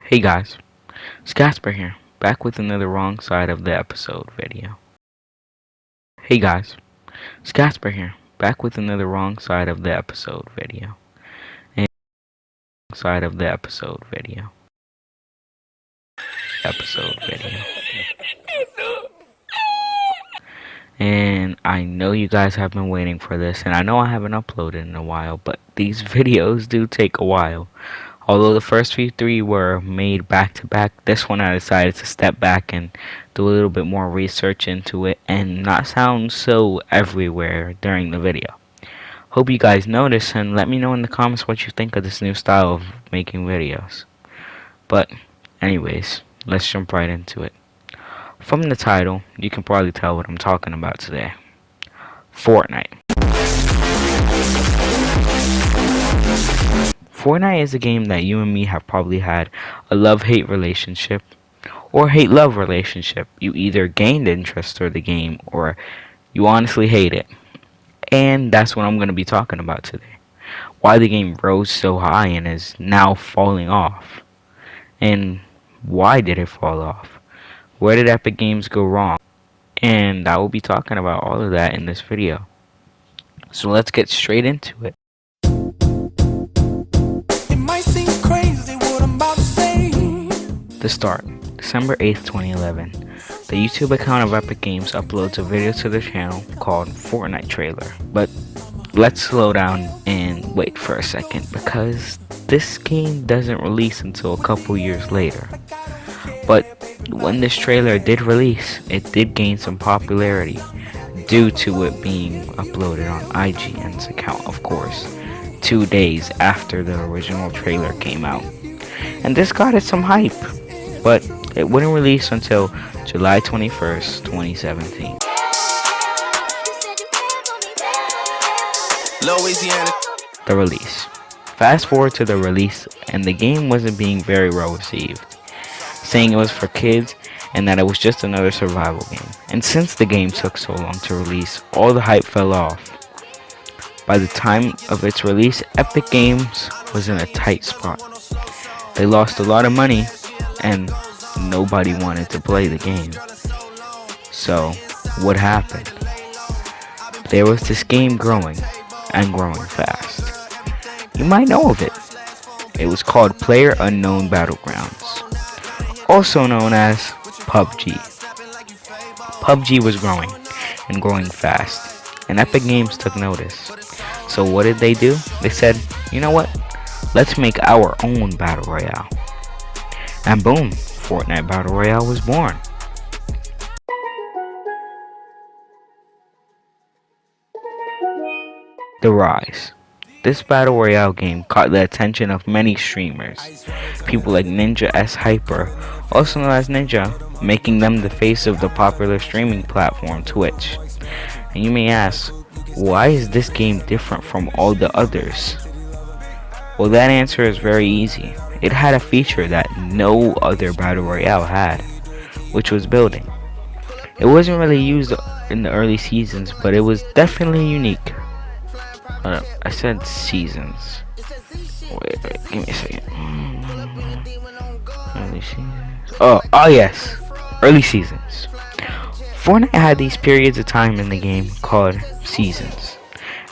Hey guys, it's Casper here, back with another wrong side of the episode video. Hey guys, it's Casper here, back with another wrong side of the episode video. And side of the episode video. And I know you guys have been waiting for this, and I know I haven't uploaded in a while, but these videos do take a while. Although the first few three were made back to back, this one I decided to step back and do a little bit more research into it and not sound so everywhere during the video. Hope you guys notice, and let me know in the comments what you think of this new style of making videos. But anyways, let's jump right into it. From the title, you can probably tell what I'm talking about today. Fortnite. Fortnite is a game that you and me have probably had a love-hate relationship or hate-love relationship. You either gained interest for the game or you honestly hate it. And that's what I'm going to be talking about today. Why the game rose so high and is now falling off. And why did it fall off? Where did Epic Games go wrong? And I will be talking about all of that in this video. So let's get straight into it. The start, December 8th, 2011. The YouTube account of Epic Games uploads a video to their channel called Fortnite Trailer. But let's slow down and wait for a second, because this game doesn't release until a couple years later. But when this trailer did release, it did gain some popularity due to it being uploaded on IGN's account, of course, 2 days after the original trailer came out. And this got it some hype, but it wouldn't release until July 21st, 2017. Louisiana. The release. Fast forward to the release, and the game wasn't being very well received, saying it was for kids and that it was just another survival game. And since the game took so long to release, all the hype fell off. By the time of its release, Epic Games was in a tight spot. They lost a lot of money and nobody wanted to play the game. So what happened? There was this game growing and growing fast. You might know of it. It was called PlayerUnknown's Battlegrounds, also known as PUBG. PUBG was growing and growing fast, and Epic Games took notice. So what did they do? They said, you know what? Let's make our own Battle Royale. And boom, Fortnite Battle Royale was born. The rise. This Battle Royale game caught the attention of many streamers. People like Ninja S Hyper, also known as Ninja, making them the face of the popular streaming platform Twitch. And you may ask, why is this game different from all the others? Well, that answer is very easy. It had a feature that no other Battle Royale had, which was building. It wasn't really used in the early seasons, but it was definitely unique. I said seasons. Wait, give me a second. Early seasons. Oh yes, early seasons. Fortnite had these periods of time in the game called seasons.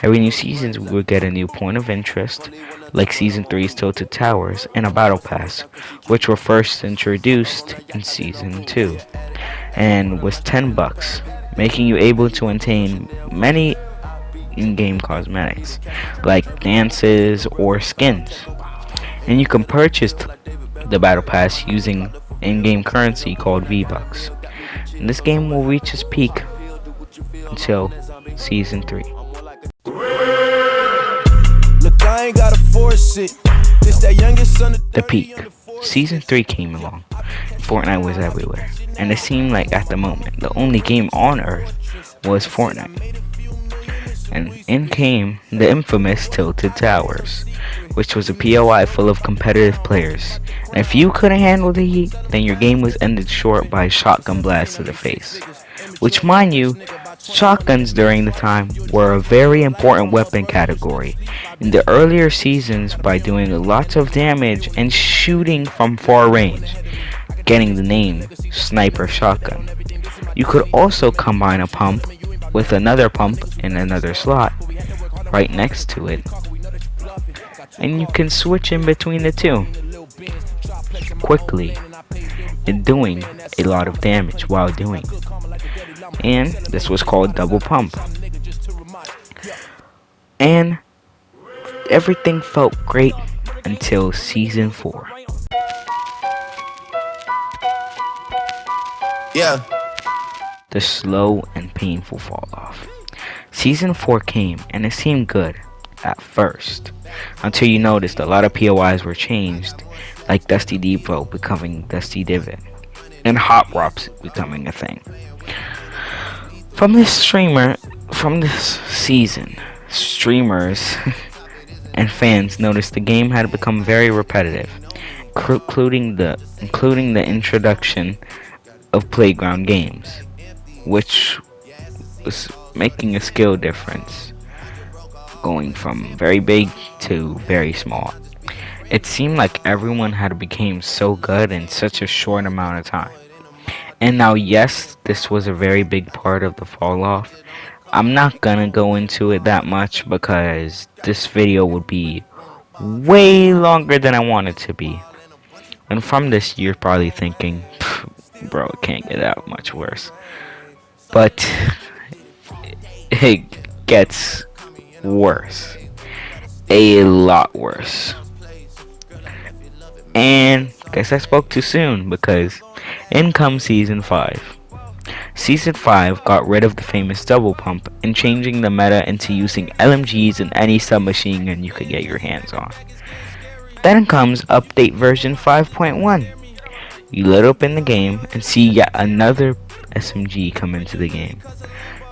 Every new season we would get a new point of interest, like Season 3's Tilted Towers and a Battle Pass, which were first introduced in Season 2, and was $10, making you able to obtain many in-game cosmetics, like dances or skins. And you can purchase the Battle Pass using in-game currency called V-Bucks. And this game will reach its peak until Season 3. The peak. Season 3 came along. Fortnite was everywhere. And it seemed like at the moment, the only game on Earth was Fortnite. And in came the infamous Tilted Towers, which was a POI full of competitive players. And if you couldn't handle the heat, then your game was ended short by a shotgun blast to the face, which, mind you, shotguns during the time were a very important weapon category in the earlier seasons by doing lots of damage and shooting from far range, getting the name Sniper Shotgun. You could also combine a pump with another pump in another slot right next to it, and you can switch in between the two quickly and doing a lot of damage while doing it. And this was called double pump. And everything felt great until season 4. Yeah. The slow and painful fall off. Season 4 came and it seemed good at first, until you noticed a lot of POIs were changed, like Dusty Depot becoming Dusty Divot, and Hot Rops becoming a thing. From this season, streamers and fans noticed the game had become very repetitive, including the introduction of playground games, which was making a skill difference, going from very big to very small. It seemed like everyone had become so good in such a short amount of time. And now, yes, this was a very big part of the fall off. I'm not gonna go into it that much because this video would be way longer than I want it to be. And from this, you're probably thinking, bro, it can't get that much worse. But it gets worse. A lot worse. And guess I spoke too soon because in comes season 5. Season 5 got rid of the famous double pump and changing the meta into using LMGs and any submachine gun you could get your hands on. Then comes update version 5.1. You load up in the game and see yet another SMG come into the game.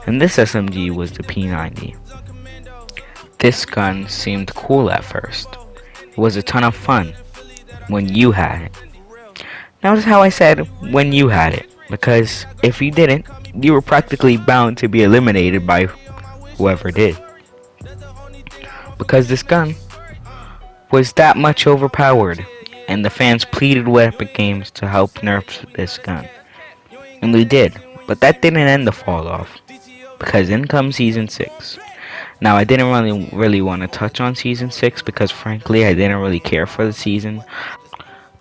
And this SMG was the P90. This gun seemed cool at first. It was a ton of fun when you had it. Notice how I said when you had it, because if you didn't, you were practically bound to be eliminated by whoever did. Because this gun was that much overpowered, and the fans pleaded with Epic Games to help nerf this gun. And they did, but that didn't end the fall off, because in comes season 6. Now, I didn't really want to touch on season 6 because frankly I didn't really care for the season,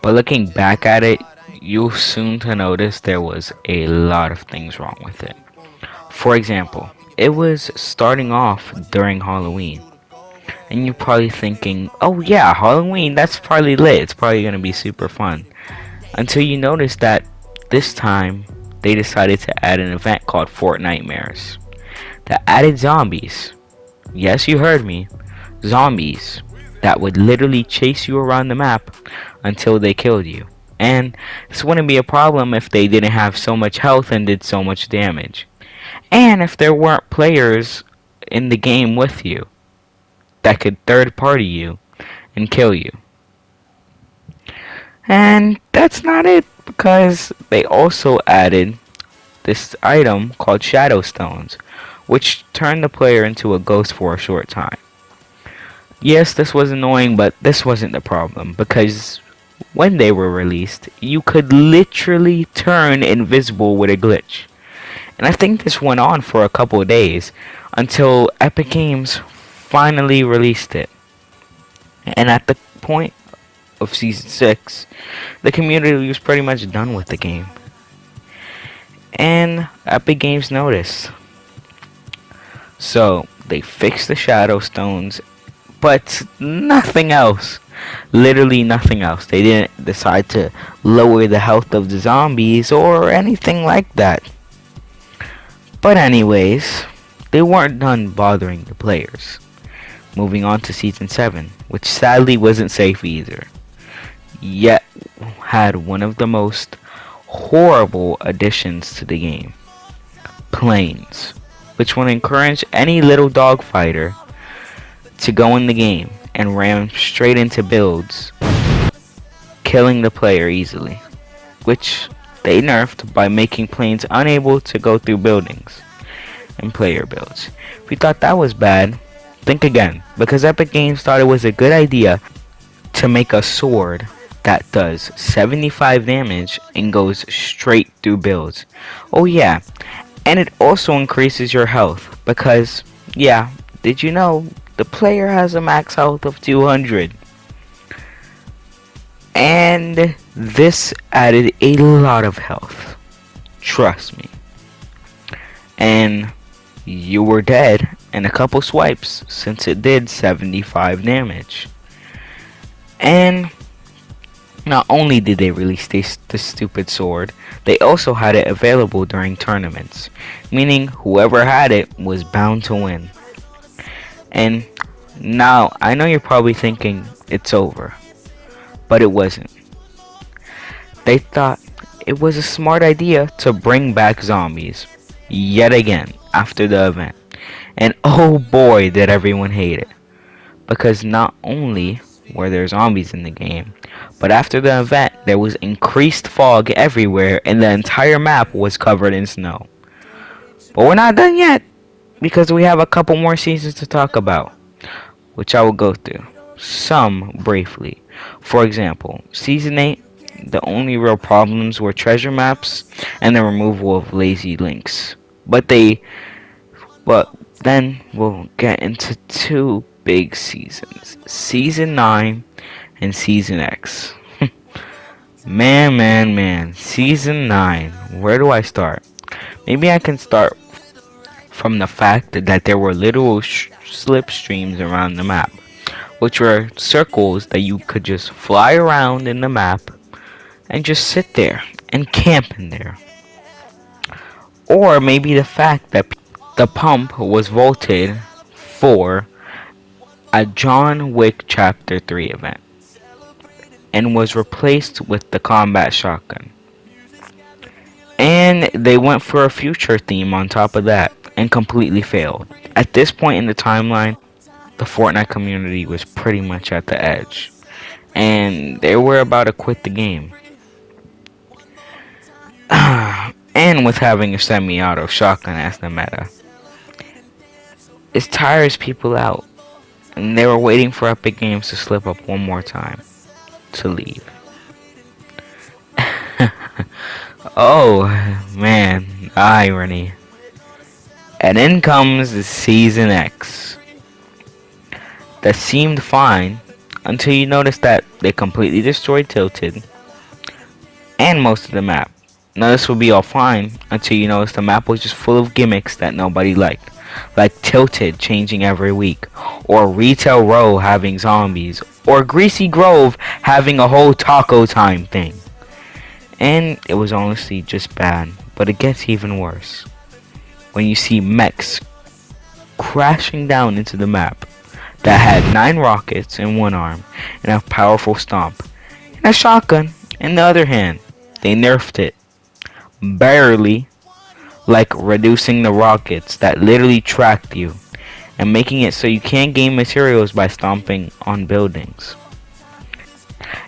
but looking back at it, you'll soon to notice there was a lot of things wrong with it. For example, it was starting off during Halloween, and you're probably thinking, oh yeah, Halloween, that's probably lit, it's probably going to be super fun, until you notice that this time they decided to add an event called Fortnite that added zombies. Yes, you heard me. Zombies that would literally chase you around the map until they killed you. And this wouldn't be a problem if they didn't have so much health and did so much damage. And if there weren't players in the game with you that could third party you and kill you. And that's not it, because they also added this item called Shadow Stones, which turned the player into a ghost for a short time. Yes, this was annoying, but this wasn't the problem, because when they were released, you could literally turn invisible with a glitch. And I think this went on for a couple of days until Epic Games finally released it. And at the point of season 6, the community was pretty much done with the game. And Epic Games noticed. So they fixed the Shadow Stones, but nothing else. Literally nothing else. They didn't decide to lower the health of the zombies or anything like that. But anyways, they weren't done bothering the players. Moving on to season 7, which sadly wasn't safe either, yet had one of the most horrible additions to the game. Planes, which would encourage any little dog fighter to go in the game and ram straight into builds, killing the player easily. Which, they nerfed by making planes unable to go through buildings and player builds. If you thought that was bad, think again, because Epic Games thought it was a good idea to make a sword that does 75 damage and goes straight through builds. Oh yeah, and it also increases your health because, yeah, did you know the player has a max health of 200? And this added a lot of health. Trust me. And you were dead in a couple swipes since it did 75 damage. And not only did they release this stupid sword, they also had it available during tournaments, meaning whoever had it was bound to win. And now, I know you're probably thinking it's over, but it wasn't. They thought it was a smart idea to bring back zombies, yet again, after the event. And oh boy, did everyone hate it. Because not only were there zombies in the game, but after the event, there was increased fog everywhere and the entire map was covered in snow. But we're not done yet, because we have a couple more seasons to talk about, which I will go through, some briefly. For example, Season 8, the only real problems were treasure maps and the removal of lazy links. But then we'll get into two big seasons, Season 9 and Season X. Man, Season 9, where do I start? Maybe I can start from the fact that there were literal slipstreams around the map, which were circles that you could just fly around in the map and just sit there and camp in there. Or maybe the fact that the pump was vaulted for a John Wick Chapter 3 event and was replaced with the combat shotgun. And they went for a future theme on top of that and completely failed. At this point in the timeline, the Fortnite community was pretty much at the edge, and they were about to quit the game. And with having a semi-auto shotgun as the meta, it tires people out, and they were waiting for Epic Games to slip up one more time to leave. Oh man, irony. And in comes the Season X. That seemed fine until you noticed that they completely destroyed Tilted and most of the map. Now this would be all fine until you noticed the map was just full of gimmicks that nobody liked. Like Tilted changing every week, or Retail Row having zombies, or Greasy Grove having a whole taco time thing. And it was honestly just bad, but it gets even worse when you see mechs crashing down into the map that had 9 rockets in one arm and a powerful stomp and a shotgun in the other hand. They nerfed it barely, like reducing the rockets that literally tracked you and making it so you can't gain materials by stomping on buildings.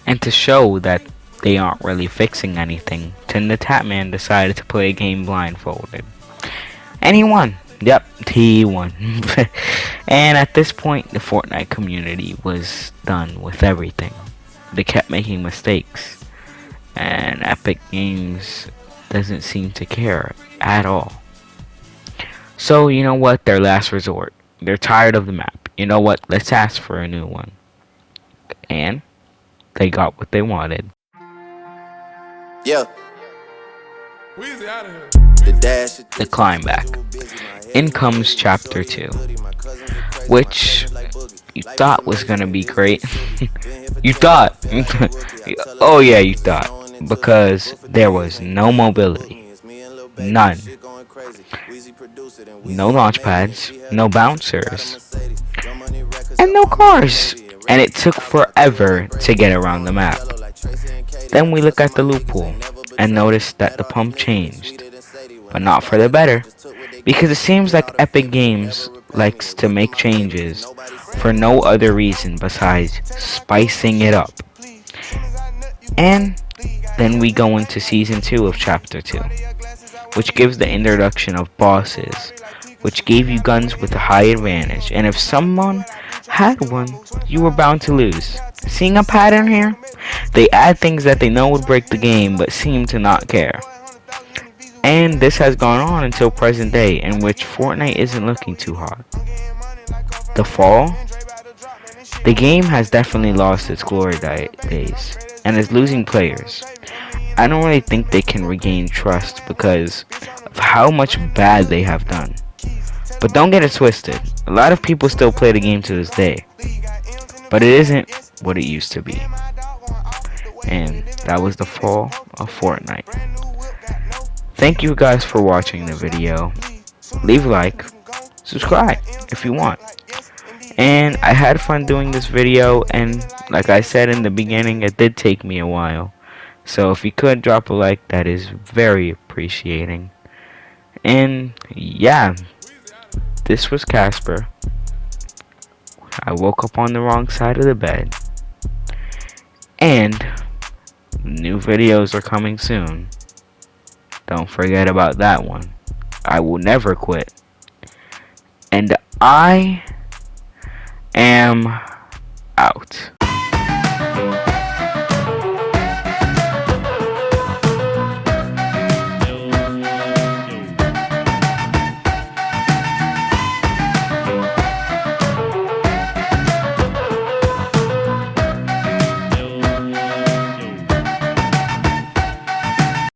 And to show that they aren't really fixing anything, Tin the Tatman decided to play a game blindfolded. And he won. Yep, he won. And at this point, the Fortnite community was done with everything. They kept making mistakes, and Epic Games doesn't seem to care at all. So, you know what? Their last resort. They're tired of the map. You know what? Let's ask for a new one. And they got what they wanted. Yeah. The climb back. In comes Chapter 2, which you thought was gonna be great. You thought. Oh yeah, you thought. Because there was no mobility. None. No launch pads, no bouncers, and no cars. And it took forever to get around the map. Then we look at the loophole and notice that the pump changed, but not for the better, because it seems like Epic Games likes to make changes for no other reason besides spicing it up. And Then we go into season 2 of chapter 2, which gives the introduction of bosses, which gave you guns with a high advantage, and if someone had one, you were bound to lose. Seeing a pattern here? They add things that they know would break the game, but seem to not care. And this has gone on until present day, in which Fortnite isn't looking too hot. The fall? The game has definitely lost its glory days, and is losing players. I don't really think they can regain trust because of how much bad they have done. But don't get it twisted, a lot of people still play the game to this day. But it isn't what it used to be. And that was the fall of Fortnite. Thank you guys for watching the video. Leave a like, subscribe if you want. And I had fun doing this video, and like I said in the beginning, it did take me a while. So if you could drop a like, that is very appreciating. And yeah, this was Casper. I woke up on the wrong side of the bed. And new videos are coming soon. Don't forget about that one. I will never quit. And I am out.